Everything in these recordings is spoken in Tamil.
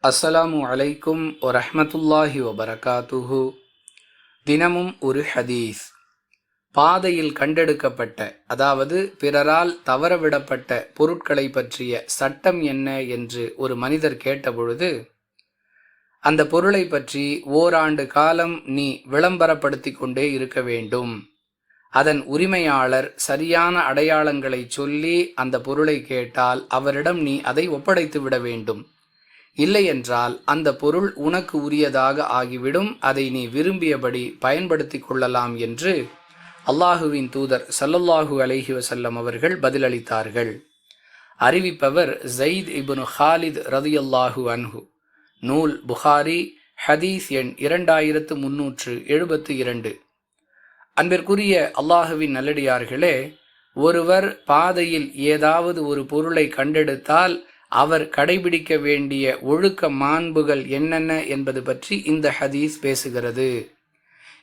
அஸ்ஸலாமு அலைக்கும் வரஹ்மத்துல்லாஹி வபரகாத்துஹு. தினமும் ஒரு ஹதீஸ். பாதையில் கண்டெடுக்கப்பட்ட, அதாவது பிறரால் தவறவிடப்பட்ட பொருட்களை பற்றிய சட்டம் என்ன என்று ஒரு மனிதர் கேட்டபொழுது, அந்த பொருளை பற்றி ஓராண்டு காலம் நீ விளம்பரப்படுத்தி கொண்டே இருக்க வேண்டும். அதன் உரிமையாளர் சரியான அடையாளங்களை சொல்லி அந்த பொருளை கேட்டால் அவரிடம் நீ அதை ஒப்படைத்து விட வேண்டும். இல்லையென்றால் அந்த பொருள் உனக்கு உரியதாக ஆகிவிடும். அதை நீ விரும்பியபடி பயன்படுத்தி கொள்ளலாம் என்று அல்லாஹுவின் தூதர் ஸல்லல்லாஹு அலைஹி வஸல்லம் அவர்கள் பதிலளித்தார்கள். அறிவிப்பவர் ஸைத் இப்னு ஹாலித் ரலியல்லாஹு அன்ஹு. நூல் புகாரி, ஹதீஸ் எண் 2372. அன்பிற்குரிய அல்லாஹுவின் நல்லடியார்களே, ஒருவர் பாதையில் ஏதாவது ஒரு பொருளை கண்டெடுத்தால் அவர் கடைபிடிக்க வேண்டிய ஒழுக்க மாண்புகள் என்னென்ன என்பது பற்றி இந்த ஹதீஸ் பேசுகிறது.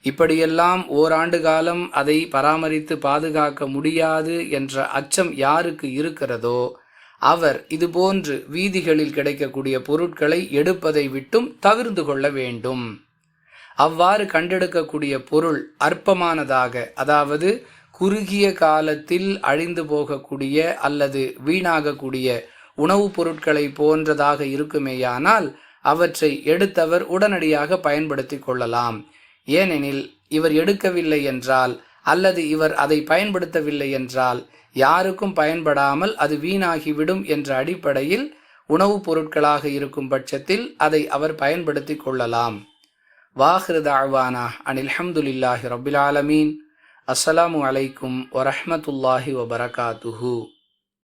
இப்படியெல்லாம் ஓராண்டு காலம் அதை பராமரித்து பாதுகாக்க முடியாது என்ற அச்சம் யாருக்கு இருக்கிறதோ அவர் இதுபோன்று வீதிகளில் கிடைக்கக்கூடிய பொருட்களை எடுப்பதை விட்டும் தவிர்த்து கொள்ள வேண்டும். அவ்வாறு கண்டெடுக்கக்கூடிய பொருள் அற்பமானதாக, அதாவது குறுகிய காலத்தில் அழிந்து போகக்கூடிய அல்லது வீணாகக்கூடிய உணவுப் பொருட்களை போன்றதாக இருக்குமேயானால் அவற்றை எடுத்தவர் உடனடியாக பயன்படுத்தி கொள்ளலாம். ஏனெனில் இவர் எடுக்கவில்லை என்றால் அல்லது இவர் அதை பயன்படுத்தவில்லை என்றால் யாருக்கும் பயன்படாமல் அது வீணாகிவிடும் என்ற அடிப்படையில் உணவுப் பொருட்களாக இருக்கும் பட்சத்தில் அதை அவர் பயன்படுத்தி கொள்ளலாம். வாஹிரு தஅவானா அனில் ஹம்துலில்லாஹி ரப்பில் ஆலமீன். அஸ்ஸலாமு அலைக்கும் வரஹ்மத்துல்லாஹி வபரகாத்துஹு.